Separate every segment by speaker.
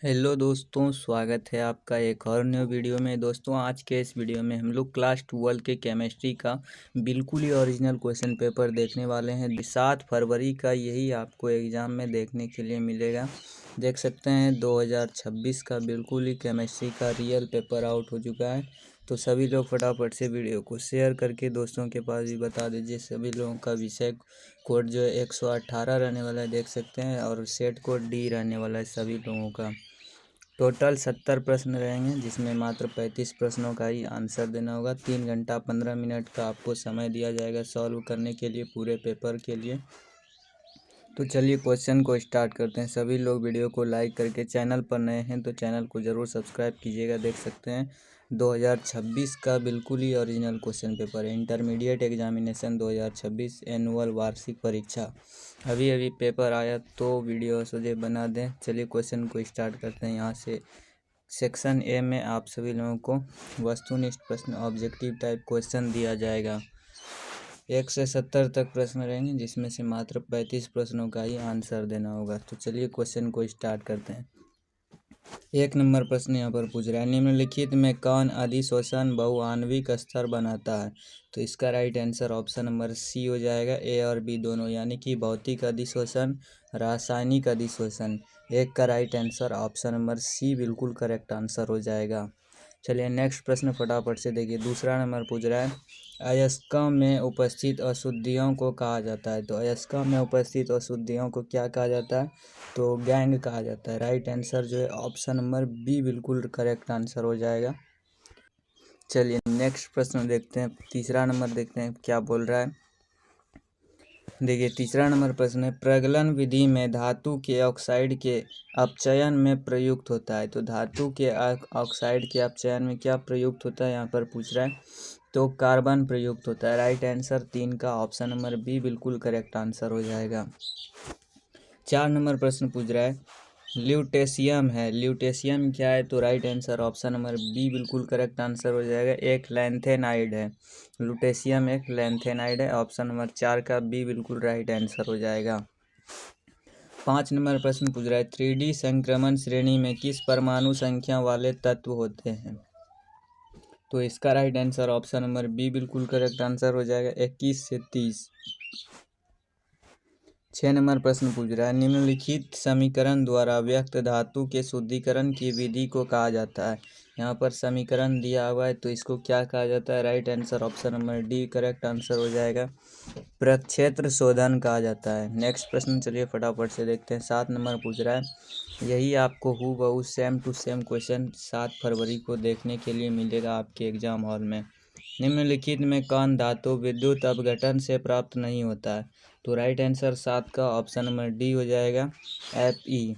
Speaker 1: Hello दोस्तों, स्वागत है आपका एक और न्यू वीडियो में। दोस्तों, आज के इस वीडियो में हम लोग क्लास 12 के केमिस्ट्री का बिल्कुल ही ओरिजिनल क्वेश्चन पेपर देखने वाले हैं। 7 फरवरी का यही आपको एग्ज़ाम में देखने के लिए मिलेगा। देख सकते हैं 2026 का बिल्कुल ही केमिस्ट्री का रियल पेपर आउट हो चुका है। तो सभी लोग फटाफट से वीडियो को शेयर करके दोस्तों के पास भी बता दीजिए। सभी लोगों का विषय कोड जो है 118 रहने वाला है, देख सकते हैं, और सेट कोड डी रहने वाला है सभी लोगों का। टोटल 70 प्रश्न रहेंगे, जिसमें मात्र 35 प्रश्नों का ही आंसर देना होगा। 3 घंटा 15 मिनट का आपको समय दिया जाएगा सॉल्व करने के लिए, पूरे पेपर के लिए। तो चलिए क्वेश्चन को स्टार्ट करते हैं। सभी लोग वीडियो को लाइक करके, चैनल पर नए हैं तो चैनल को ज़रूर सब्सक्राइब कीजिएगा। देख सकते हैं 2026 का बिल्कुल ही ओरिजिनल क्वेश्चन पेपर है। इंटरमीडिएट एग्जामिनेशन 2026 एनुअल वार्षिक परीक्षा। अभी अभी पेपर आया तो वीडियो सोचे बना दें। चलिए क्वेश्चन को स्टार्ट करते हैं। यहाँ से सेक्शन ए में आप सभी लोगों को वस्तुनिष्ठ प्रश्न, ऑब्जेक्टिव टाइप क्वेश्चन दिया जाएगा। 1 से 70 तक प्रश्न रहेंगे, जिसमें से मात्र 35 प्रश्नों का ही आंसर देना होगा। तो चलिए क्वेश्चन को स्टार्ट करते हैं। 1 नंबर प्रश्न यहाँ पर पूछ रहा है, निम्नलिखित में कौन अधिशोषण बहुआण्विक स्तर बनाता है? तो इसका right answer option number C हो जाएगा, ए और बी दोनों, यानी कि भौतिक अधिशोषण, रासायनिक अधिशोषण। एक का right answer option number C बिल्कुल करेक्ट आंसर हो जाएगा। चलिए नेक्स्ट प्रश्न फटाफट से देखिए। दूसरा नंबर पूछ रहा है, अयस्कों में उपस्थित अशुद्धियों को कहा जाता है? तो अयस्कों में उपस्थित अशुद्धियों को क्या कहा जाता है? तो गैंग कहा जाता है। राइट आंसर जो है ऑप्शन नंबर बी बिल्कुल करेक्ट आंसर हो जाएगा। चलिए नेक्स्ट प्रश्न देखते हैं। तीसरा नंबर देखते हैं क्या बोल रहा है। देखिए तीसरा नंबर प्रश्न है, प्रगलन विधि में धातु के ऑक्साइड के अपचयन में प्रयुक्त होता है? तो धातु के ऑक्साइड के अपचयन में क्या प्रयुक्त होता है यहाँ पर पूछ रहा है? तो कार्बन प्रयुक्त होता है। राइट आंसर 3 का ऑप्शन नंबर बी बिल्कुल करेक्ट आंसर हो जाएगा। 4 नंबर प्रश्न पूछ रहा है, ल्यूटेशियम है, ल्यूटेशियम क्या है? तो right answer option number B बिल्कुल करेक्ट आंसर हो जाएगा, एक लैंथेनाइड है। ल्यूटेशियम एक लैंथेनाइड है। ऑप्शन नंबर 4 का बी बिल्कुल राइट आंसर हो जाएगा। 5 नंबर प्रश्न पूछ रहा है, 3D संक्रमण श्रेणी में किस परमाणु संख्या वाले तत्व होते हैं? तो इसका right answer option number B बिल्कुल करेक्ट आंसर हो जाएगा, 21 से 30। 6 नंबर प्रश्न पूछ रहा है, निम्नलिखित समीकरण द्वारा व्यक्त धातु के शुद्धिकरण की विधि को कहा जाता है? यहाँ पर समीकरण दिया हुआ है, तो इसको क्या कहा जाता है? Right answer option number D correct answer हो जाएगा, प्रक्षेत्र शोधन कहा जाता है। नेक्स्ट प्रश्न चलिए फटाफट से देखते हैं। 7 नंबर पूछ रहा है, यही आपको हूबहू सेम टू सेम क्वेश्चन 7 फरवरी को देखने के लिए मिलेगा आपके एग्जाम हॉल में। निम्नलिखित में कौन धातु विद्युत अपघटन से प्राप्त नहीं होता है? तो राइट आंसर 7 का ऑप्शन नंबर डी हो जाएगा, Fe।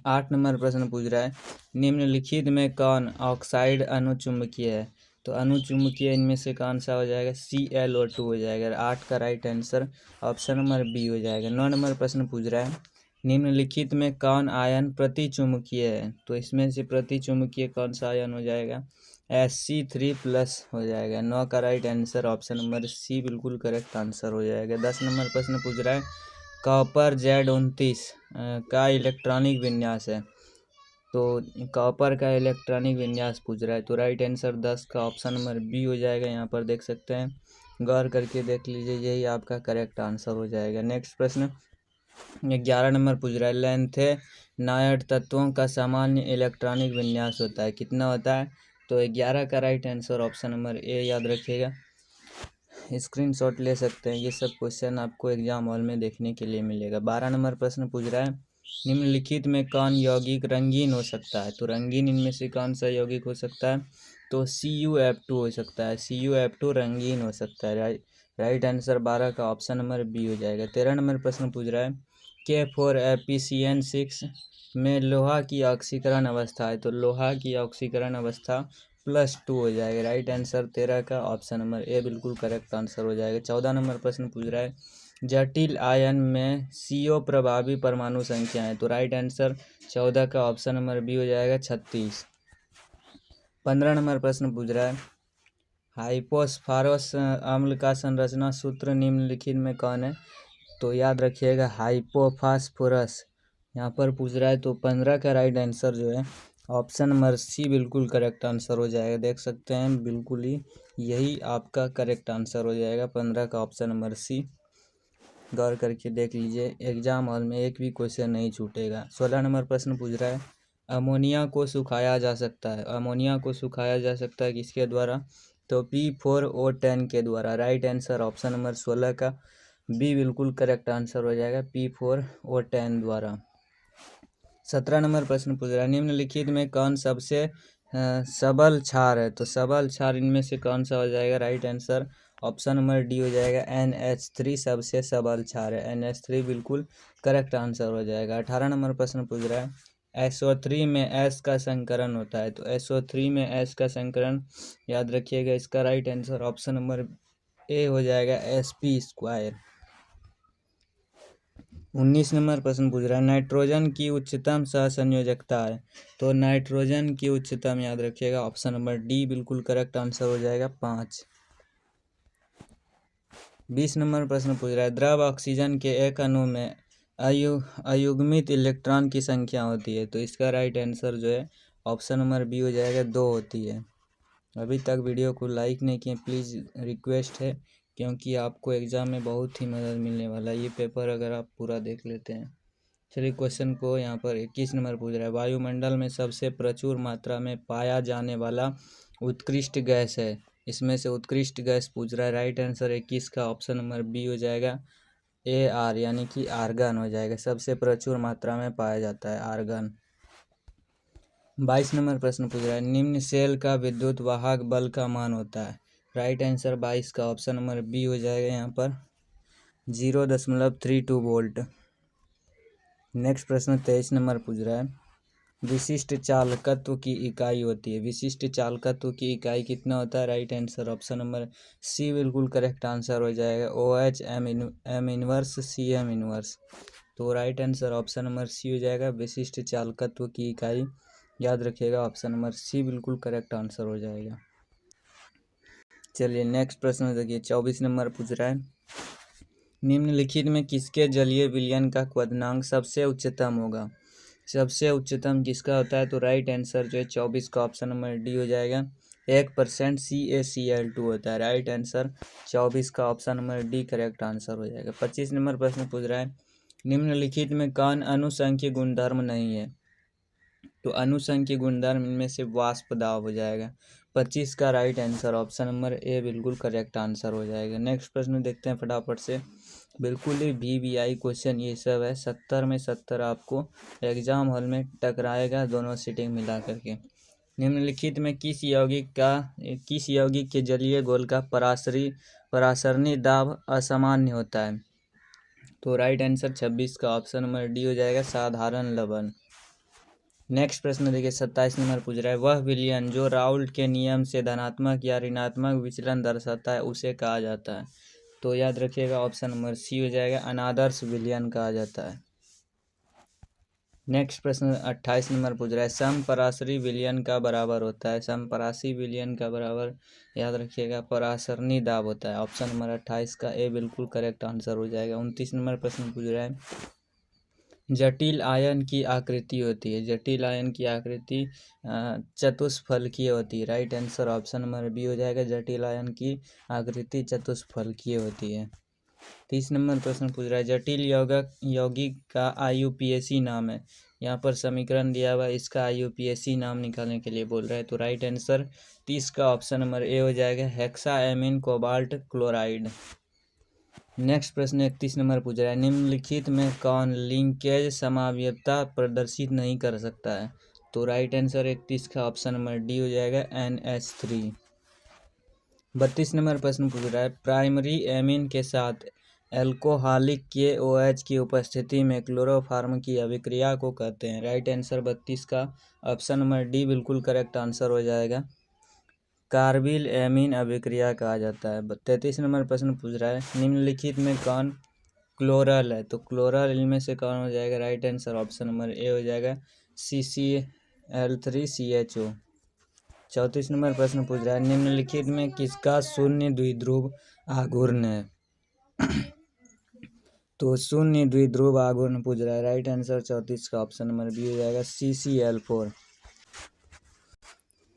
Speaker 1: 8 नंबर प्रश्न पूछ रहा है, निम्नलिखित में कौन ऑक्साइड अनुचुंबकीय है? तो अनुचुंबकीय इनमें से कौन सा हो जाएगा? ClO2 हो जाएगा। 8 का right answer option number B हो जाएगा। 9 नंबर प्रश्न पूछ रहा है, निम्नलिखित में कौन आयन प्रतिचुंबकीय है? तो इसमें से प्रतिचुंबकीय कौन सा आयन हो जाएगा? Sc3+ हो जाएगा। 9 का right answer option number C बिल्कुल करेक्ट आंसर हो जाएगा। 10 नंबर प्रश्न पूछ रहा है, कॉपर Z29 का इलेक्ट्रॉनिक विन्यास है? तो कॉपर का इलेक्ट्रॉनिक विन्यास पूछ रहा है, तो राइट आंसर 10 का ऑप्शन नंबर बी हो जाएगा। यहाँ पर देख सकते हैं, गौर करके देख लीजिए, यही आपका करेक्ट आंसर हो जाएगा। नेक्स्ट प्रश्न 11 नंबर पूछ रहा है, लैंथेनाइड तत्वों का सामान्य इलेक्ट्रॉनिक विन्यास होता है, कितना होता है? तो 11 का right answer option number A याद रखिएगा, स्क्रीनशॉट ले सकते हैं। ये सब क्वेश्चन आपको एग्जाम हॉल में देखने के लिए मिलेगा। 12 नंबर प्रश्न पूछ रहा है, निम्नलिखित में कौन यौगिक रंगीन हो सकता है? तो रंगीन इनमें से कौन सा यौगिक हो सकता है? तो CuF2 हो सकता है। CuF2 रंगीन हो सकता है। राइट आंसर 12 का ऑप्शन नंबर बी हो जाएगा। 13 नंबर प्रश्न पूछ रहा है, K4FeCN6 में लोहा की ऑक्सीकरण अवस्था है? तो लोहा की ऑक्सीकरण अवस्था +2 हो जाएगा। राइट आंसर 13 का ऑप्शन नंबर ए बिल्कुल करेक्ट आंसर हो जाएगा। 14 नंबर प्रश्न पूछ रहा है, जटिल आयन में CO प्रभावी परमाणु संख्या है? तो राइट आंसर 14 का ऑप्शन नंबर बी हो जाएगा, 36। 15 नंबर प्रश्न पूछ रहा है, हाइपोस्फारस अम्ल का संरचना सूत्र निम्नलिखित में कौन है? तो याद रखिएगा हाइपोफास्फोरस, यहाँ पर पूछ रहा है, तो 15 का राइट आंसर जो है ऑप्शन नंबर सी बिल्कुल करेक्ट आंसर हो जाएगा। देख सकते हैं बिल्कुल ही यही आपका करेक्ट आंसर हो जाएगा, 15 का ऑप्शन नंबर सी। गौर करके देख लीजिए, एग्जाम हॉल में एक भी क्वेश्चन नहीं छूटेगा। 16 नंबर प्रश्न पूछ रहा है, अमोनिया को सुखाया जा सकता है। अमोनिया को सुखाया जा सकता है किसके द्वारा? तो P4O10 के द्वारा। राइट आंसर ऑप्शन नंबर 16 का बी बिल्कुल करेक्ट आंसर हो जाएगा, P4O10 द्वारा। 17 नंबर प्रश्न पूछ रहा है, निम्नलिखित में कौन सबसे सबल क्षार है? तो सबल क्षार इनमें से कौन सा हो जाएगा? Right answer option number D हो जाएगा, NH3 सबसे सबल क्षार है। NH3 बिल्कुल करेक्ट आंसर हो जाएगा। 18 नंबर प्रश्न पूछ रहा है, SO3 में S का संकरण होता है। तो SO3 में S का संकरण याद रखिएगा, इसका right answer option number A हो जाएगा, Sp²। 19 नंबर प्रश्न पूछ रहा है, नाइट्रोजन की उच्चतम सहसंयोजकता है। तो नाइट्रोजन की उच्चतम याद रखिएगा, ऑप्शन नंबर डी बिल्कुल करेक्ट आंसर हो जाएगा, 5। 20 नंबर प्रश्न पूछ रहा है, द्रव ऑक्सीजन के एक अणु में अयुग्मित इलेक्ट्रॉन की संख्या होती है। तो इसका राइट आंसर जो है ऑप्शन नंबर बी हो जाएगा, 2 होती है। अभी तक वीडियो को लाइक नहीं किए, प्लीज़ रिक्वेस्ट है, क्योंकि आपको एग्ज़ाम में बहुत ही मदद मिलने वाला है ये पेपर अगर आप पूरा देख लेते हैं। चलिए क्वेश्चन को यहाँ पर 21 नंबर पूछ रहा है, वायुमंडल में सबसे प्रचुर मात्रा में पाया जाने वाला उत्कृष्ट गैस है। इसमें से उत्कृष्ट गैस पूछ रहा है। राइट आंसर 21 का ऑप्शन नंबर बी हो जाएगा, AR यानी कि आर्गन हो जाएगा। सबसे प्रचुर मात्रा में पाया जाता है आर्गन। 22 नंबर प्रश्न पूछ रहा है, निम्न सेल का विद्युत वाहक बल का मान होता है। राइट आंसर 22 का ऑप्शन नंबर बी हो जाएगा, यहाँ पर 0.32 वोल्ट। नेक्स्ट प्रश्न 23 नंबर पूछ रहा है, विशिष्ट चालकत्व की इकाई होती है। विशिष्ट चालकत्व की इकाई कितना होता है? Right answer option number C बिल्कुल करेक्ट आंसर हो जाएगा, OH M inverse CM inverse. तो right answer option number C हो जाएगा, विशिष्ट चालकत्व की इकाई याद रखिएगा, ऑप्शन नंबर सी बिल्कुल करेक्ट आंसर हो जाएगा। चलिए नेक्स्ट प्रश्न देखिए, 24 नंबर पूछ रहा है, निम्नलिखित में किसके जलीय विलयन का क्वथनांक सबसे उच्चतम होगा? सबसे उच्चतम किसका होता है? तो राइट आंसर जो है 24 का ऑप्शन नंबर डी हो जाएगा, 1% CaCl2 होता है। राइट आंसर 24 का option number D correct answer हो जाएगा। 25 नंबर प्रश्न पूछ रहा है, निम्नलिखित में कौन अनुसंख्यिक गुणधर्म नहीं है? तो अनुसंख्यिक गुणधर्म इनमें से वाष्प दाब हो जाएगा। 25 का right answer option number A बिल्कुल करेक्ट आंसर हो जाएगा। नेक्स्ट प्रश्न देखते हैं फटाफट से, बिल्कुल ही VVI क्वेश्चन ये सब है, 70 में 70 आपको एग्जाम हॉल में टकराएगा, दोनों सीटिंग मिला करके। निम्नलिखित में किस यौगिक के जलीय घोल का परासरणी दाब असामान्य होता है? तो राइट आंसर 26 का ऑप्शन नंबर डी हो जाएगा, साधारण लवण। नेक्स्ट प्रश्न देखिए, 27 नंबर पूछ रहा है, वह विलयन जो राउल्ट के नियम से धनात्मक या ऋणात्मक विचलन दर्शाता है उसे कहा जाता है? तो याद रखिएगा ऑप्शन नंबर सी हो जाएगा, अनादर्श विलयन कहा जाता है। नेक्स्ट प्रश्न 28 नंबर पूछ रहा है, समपरासरी विलयन का बराबर होता है? समपरासी विलयन का बराबर याद रखिएगा परासरणी दाब होता है। ऑप्शन नंबर 28 का ए बिल्कुल करेक्ट आंसर हो जाएगा। 29 नंबर प्रश्न पूछ रहा है, जटिल आयन की आकृति होती है। जटिल आयन की आकृति चतुष्फलकीय होती है। Right answer option number B हो जाएगा, जटिल आयन की आकृति चतुष्फलकीय होती है। 30 नंबर प्रश्न पूछ रहा है, जटिल यौगिक का IUPAC नाम है। यहाँ पर समीकरण दिया हुआ है, इसका IUPAC नाम निकालने के लिए बोल रहा है। तो राइट आंसर 30 का ऑप्शन नंबर ए हो जाएगा, हेक्साएमिन कोबाल्ट क्लोराइड। नेक्स्ट प्रश्न 31 नंबर पूछ रहा है, निम्नलिखित में कौन लिंकेज समावयवता प्रदर्शित नहीं कर सकता है? तो राइट आंसर 31 का ऑप्शन नंबर डी हो जाएगा, NH3। 32 नंबर प्रश्न पूछ रहा है, प्राइमरी एमीन के साथ एल्कोहलिक KOH की उपस्थिति में क्लोरोफॉर्म की अभिक्रिया को कहते हैं? राइट आंसर 32 का ऑप्शन नंबर डी बिल्कुल करेक्ट आंसर हो जाएगा, कार्बिल एमीन अभिक्रिया कहा जाता है। 33 नंबर प्रश्न पूछ रहा है, निम्नलिखित में कौन क्लोरल है? तो क्लोरल इनमें से कौन हो जाएगा? Right answer option number A हो जाएगा, CCl3CHO। 34 नंबर प्रश्न पूछ रहा है, निम्नलिखित में किसका शून्य द्विध्रुव आघूर्ण है? तो शून्य द्विध्रुव आघूर्ण पूछ रहा है। राइट आंसर 34 का ऑप्शन नंबर बी हो जाएगा CCl4।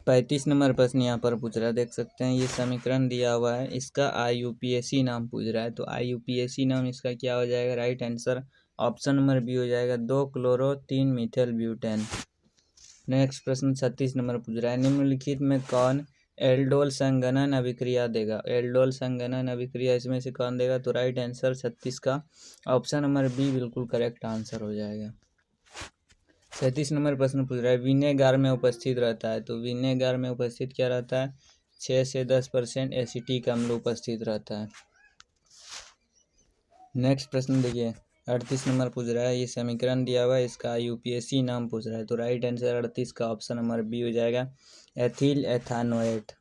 Speaker 1: 35 नंबर प्रश्न यहाँ पर पूछ रहा है, देख सकते हैं ये समीकरण दिया हुआ है, इसका IUPAC नाम पूछ रहा है। तो IUPAC नाम इसका क्या हो जाएगा? Right answer option number B हो जाएगा 2 क्लोरो 3 मिथाइल ब्यूटेन। नेक्स्ट प्रश्न 36 नंबर पूछ रहा है, निम्नलिखित में कौन एल्डोल संघनन अभिक्रिया देगा? एल्डोल संघनन अभिक्रिया इसमें से कौन देगा? तो राइट आंसर 36 का ऑप्शन नंबर बी बिल्कुल करेक्ट आंसर हो जाएगा। 37 नंबर प्रश्न पूछ रहा है, विनेगार में उपस्थित रहता है। तो विनेगार में उपस्थित क्या रहता है? 6 से 10% एसिटिक अम्ल उपस्थित रहता है। नेक्स्ट प्रश्न देखिए 38 नंबर पूछ रहा है, ये समीकरण दिया हुआ है, इसका IUPAC नाम पूछ रहा है। तो राइट आंसर 38 का ऑप्शन नंबर बी हो जाएगा एथिल एथानोएट।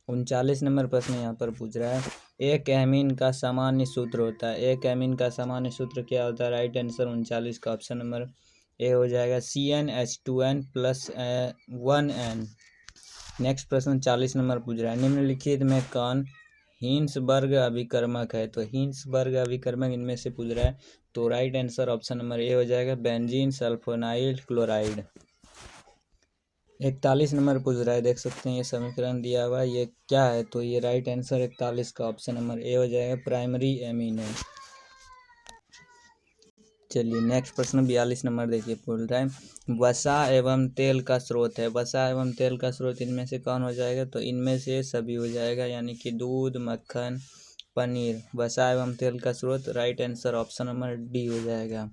Speaker 1: 39 नंबर प्रश्न यहाँ पर पूछ रहा है, एक एमीन का सामान्य सूत्र होता है। एक एमीन का सामान्य सूत्र क्या होता है? राइट आंसर 39 का ऑप्शन नंबर ए हो जाएगा CnH2n+1n। नेक्स्ट प्रश्न 40 नंबर पूछ रहा है, निम्नलिखित में कौन हिंसबर्ग अभिकर्मक है? तो हिंसबर्ग अभिकर्मक इनमें से पूछ रहा है। तो right answer option number A हो जाएगा बेंजीन सल्फोनाइल क्लोराइड। 41 नंबर पूछ रहा है, देख सकते हैं ये समीकरण दिया हुआ है, ये क्या है? तो ये राइट आंसर 41 का ऑप्शन नंबर ए हो जाएगा प्राइमरी एमिनो। चलिए नेक्स्ट प्रश्न 42 नंबर देखिए, बोल रहा है वसा एवं तेल का स्रोत है। वसा एवं तेल का स्रोत इनमें से कौन हो जाएगा? तो इनमें से सभी हो जाएगा, यानी कि दूध, मक्खन, पनीर। वसा एवं तेल का स्रोत right answer option number D हो जाएगा।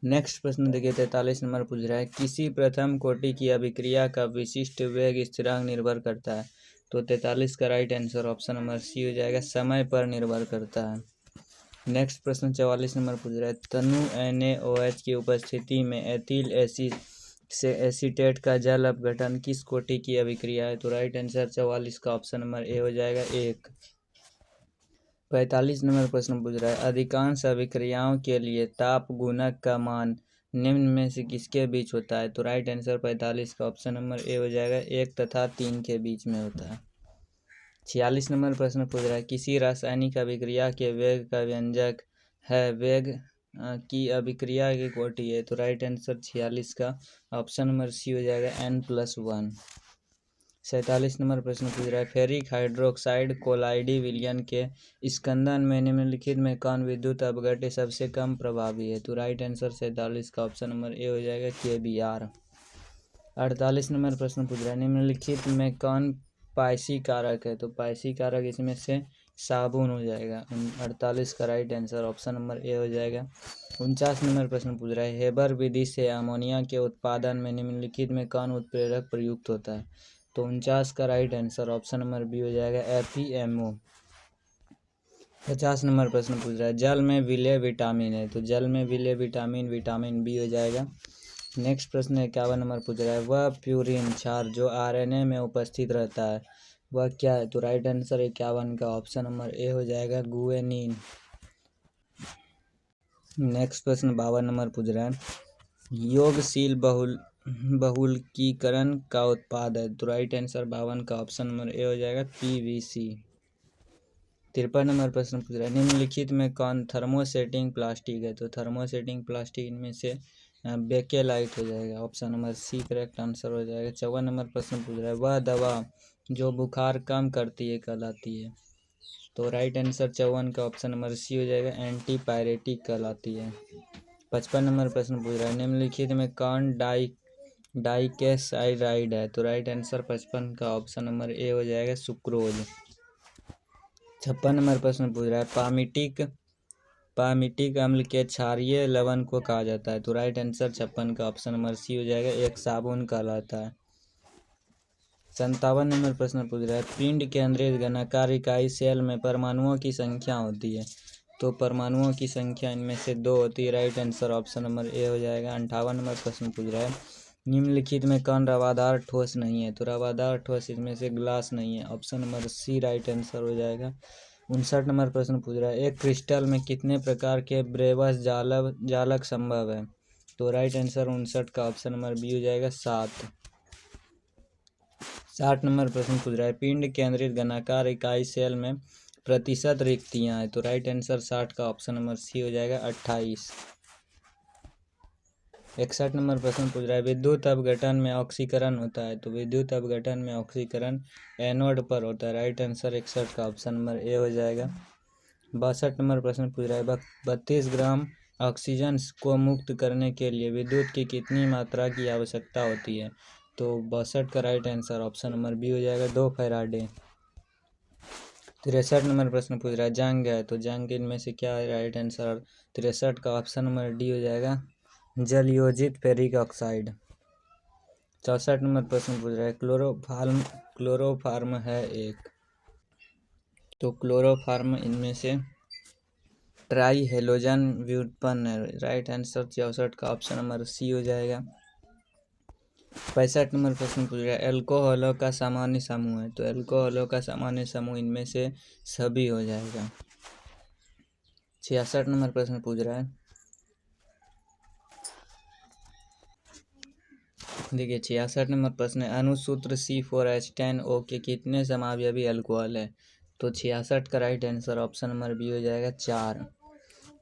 Speaker 1: नेक्स्ट प्रश्न देखिए 43 नंबर पूछ रहा है, किसी प्रथम कोटि की अभिक्रिया का विशिष्ट वेग स्थिरांक निर्भर करता है। तो 43 का right answer option number C हो जाएगा, समय पर निर्भर करता है। नेक्स्ट प्रश्न 44 नंबर पूछ रहा है, तनु NaOH की उपस्थिति में एथिल एसिड से एसीटेट का जल अपघटन किस कोटि की अभिक्रिया है? तो राइट आंसर 44 का ऑप्शन नंबर ए हो जाएगा 1। 45 नंबर प्रश्न पूछ रहा है, अधिकांश अभिक्रियाओं के लिए ताप गुणक का मान निम्न में से किसके बीच होता है? तो राइट आंसर 45 का ऑप्शन नंबर ए हो जाएगा 1 तथा 3 के बीच में होता है। 46 नंबर प्रश्न पूछ रहा है, किसी रासायनिक अभिक्रिया के वेग का व्यंजक है वेग की अभिक्रिया की कोटि है? तो राइट आंसर 46 का ऑप्शन नंबर सी हो जाएगा N+1। 47 नंबर प्रश्न पूछ रहा है, फेरिक हाइड्रोक्साइड कोलाइडी विलयन के स्कंदन में निम्नलिखित में कौन विद्युत अपघट्य सबसे कम प्रभावी है? तो राइट आंसर 47 का ऑप्शन नंबर ए हो जाएगा KBr। 48 नंबर प्रश्न पूछ रहा है, निम्नलिखित में कौन पायसी कारक है? तो पायसी कारक इसमें से साबुन हो जाएगा। 48 का right answer option number A हो जाएगा। 49 नंबर प्रश्न पूछ रहा है, हेबर विधि से अमोनिया के उत्पादन में निम्नलिखित में कौन उत्प्रेरक प्रयुक्त होता है? तो 49 का right answer option number B हो जाएगा FeMO। 50 नंबर प्रश्न पूछ रहा है, जल में विलेय विटामिन है। तो जल में विलेय विटामिन विटामिन बी हो जाएगा। नेक्स्ट प्रश्न 51 नंबर पूछ रहा है, वह प्यूरिन क्षार जो RNA में उपस्थित रहता है वह क्या है? तो राइट आंसर 51 का ऑप्शन नंबर ए हो जाएगा गुएनिन। नेक्स्ट प्रश्न 52 नंबर पूछ रहा है, योगशील बहुलकीकरण का उत्पाद है। तो राइट आंसर 52 का ऑप्शन नंबर ए हो जाएगा PVC। 53 नंबर प्रश्न पूछ रहा है, निम्नलिखित में कौन थर्मोसेटिंग प्लास्टिक है? तो थर्मोसेटिंग प्लास्टिक इनमें से बेकेलाइट हो जाएगा। Option number C correct answer हो जाएगा। 54 नंबर प्रश्न पूछ रहा है, वह दवा जो बुखार कम करती है कहलाती है? तो राइट आंसर 54 का ऑप्शन नंबर सी हो जाएगा एंटीपायरेटिक कहलाती है। 55 नंबर प्रश्न पूछ रहा है, निम्नलिखित में कौन डाइकेसाइराइड है? तो राइट आंसर 55 का ऑप्शन नंबर ए हो जाएगा सुक्रोज। 56 नंबर प्रश्न पूछ रहा है, पामिटिक अम्ल के क्षारीय लवण को कहा जाता है? तो राइट आंसर 56 का ऑप्शन नंबर सी हो जाएगा एक साबुन कहलाता है। 57 नंबर प्रश्न पूछ रहा है, पिंड केंद्रित घनाकार इकाई सेल में परमाणुओं की संख्या होती है? तो परमाणुओं की संख्या इनमें से 2 होती है। Right answer option number A हो जाएगा। 58 नंबर प्रश्न पूछ रहा है, निम्नलिखित में कौन रवादार ठोस नहीं है? तो रवादार ठोस इसमें से ग्लास नहीं है। Option number C right answer हो जाएगा। 59 नंबर प्रश्न पूछ रहा है, एक क्रिस्टल में कितने प्रकार के ब्रेवस जालक संभव है? तो राइट आंसर 59 का ऑप्शन नंबर बी हो जाएगा 7। 60 नंबर प्रश्न पूछ रहा है, पिंड केंद्रित घनाकार इकाई सेल में प्रतिशत रिक्तियाँ हैं, तो राइट आंसर 60 का ऑप्शन नंबर सी हो जाएगा 28। 61 नंबर प्रश्न पूछ रहा है विद्युत अपघटन में ऑक्सीकरण होता है, तो विद्युत अपघटन में ऑक्सीकरण एनोड पर होता है, राइट आंसर 61 का ऑप्शन नंबर ए हो जाएगा। 62 नंबर प्रश्न पूछ रहा है 32 ग्राम ऑक्सीजन को मुक्त करने के लिए विद्युत की कितनी मात्रा की आवश्यकता होती है, तो 62 का right answer option number B हो जाएगा 2 फैराडे। 63 नंबर प्रश्न पूछ रहा है जंग है, तो जंग इनमें से क्या है, राइट आंसर 63 का ऑप्शन नंबर डी हो जाएगा जलयोजित फेरिक ऑक्साइड। 64 नंबर प्रश्न पूछ रहा है क्लोरोफार्म है एक, तो क्लोरोफार्म इनमें से ट्राई हेलोजन व्युत्पन्न है, राइट आंसर 64 का ऑप्शन नंबर सी हो जाएगा। 65 नंबर प्रश्न पूछ रहा है एल्कोहलों का सामान्य समूह है, तो एल्कोहलों का सामान्य समूह इनमें से सभी हो जाएगा। 66 नंबर प्रश्न पूछ रहा है, देखिए 66 नंबर प्रश्न है अणुसूत्र C4H10O के कितने समावयवी अल्कोहल है, तो 66 का right answer option number B हो जाएगा 4।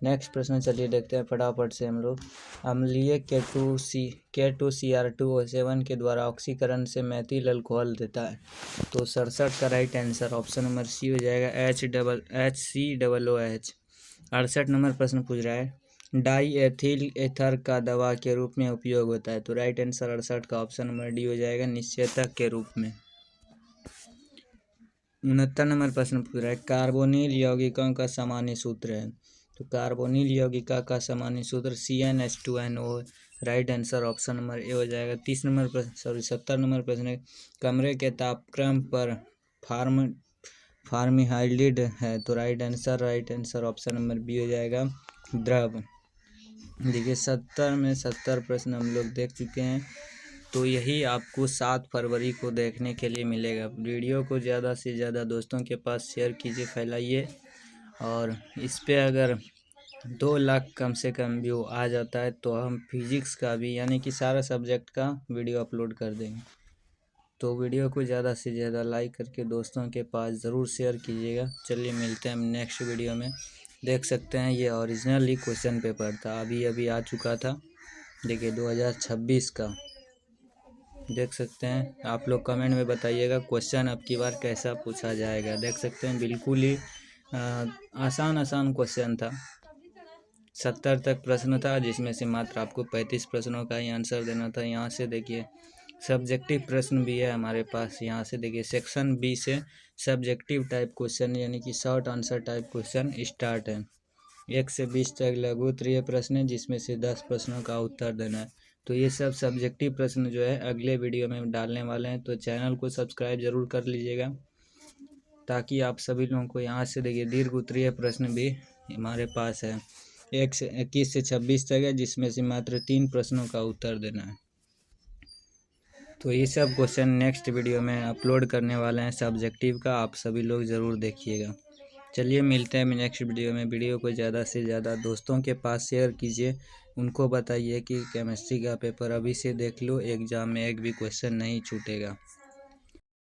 Speaker 1: नेक्स्ट प्रश्न चलिए देखते हैं फटाफट से हम लोग। अम्लीय K2CR2O7 के द्वारा ऑक्सीकरण से मेथिल अल्कोहल देता है, तो 67 का right answer option number C हो जाएगा HCOOH। 68 नंबर प्रश्न पूछ रहा है डाई एथिल एथर का दवा के रूप में उपयोग होता है, तो राइट आंसर 68 का ऑप्शन नंबर डी हो जाएगा निश्चेतक के रूप में। 69 नंबर प्रश्न पूछ रहा है कार्बोनिल यौगिकों का सामान्य सूत्र है, तो कार्बोनिल यौगिका का सामान्य सूत्र CnH2nO, right answer option number A हो जाएगा। 70 नंबर प्रश्न है कमरे के तापक्रम पर फार्मिहाइल्डिड है, तो right answer option number B हो जाएगा द्रव। देखिए 70 में 70 प्रश्न हम लोग देख चुके हैं, तो यही आपको 7 फरवरी को देखने के लिए मिलेगा। वीडियो को ज़्यादा से ज़्यादा दोस्तों के पास शेयर कीजिए, फैलाइए, और इस पे अगर 2 लाख कम से कम व्यू आ जाता है तो हम फिजिक्स का भी यानी कि सारा सब्जेक्ट का वीडियो अपलोड कर देंगे। तो वीडियो को ज़्यादा से ज़्यादा लाइक करके दोस्तों के पास ज़रूर शेयर कीजिएगा। चलिए मिलते हैं हम नेक्स्ट वीडियो में। देख सकते हैं ये ओरिजिनली क्वेश्चन पेपर था, अभी आ चुका था, देखिए 2026 का। देख सकते हैं, आप लोग कमेंट में बताइएगा क्वेश्चन अब की बार कैसा पूछा जाएगा। देख सकते हैं बिल्कुल ही आसान क्वेश्चन था। 70 तक प्रश्न था, जिसमें से मात्र आपको 35 प्रश्नों का ही आंसर देना था। यहाँ से देखिए सब्जेक्टिव प्रश्न भी है हमारे पास। यहाँ से देखिए सेक्शन बी से सब्जेक्टिव टाइप क्वेश्चन यानी कि short answer type question start है। 1 से 20 तक लघु उत्तरीय प्रश्न है, जिसमें से 10 प्रश्नों का उत्तर देना है। तो ये सब सब्जेक्टिव प्रश्न जो है अगले वीडियो में डालने वाले हैं, तो चैनल को सब्सक्राइब जरूर कर लीजिएगा, ताकि आप सभी लोगों को यहाँ से देखिए दीर्घ उत्तरीय प्रश्न भी हमारे पास है। 21 से 26 तक है, जिसमें से मात्र 3 प्रश्नों का उत्तर देना है। तो ये सब क्वेश्चन नेक्स्ट वीडियो में अपलोड करने वाले हैं सब्जेक्टिव का, आप सभी लोग ज़रूर देखिएगा। चलिए मिलते हैं नेक्स्ट वीडियो में। वीडियो को ज़्यादा से ज़्यादा दोस्तों के पास शेयर कीजिए, उनको बताइए कि केमिस्ट्री का पेपर अभी से देख लो, एग्ज़ाम में एक भी क्वेश्चन नहीं छूटेगा।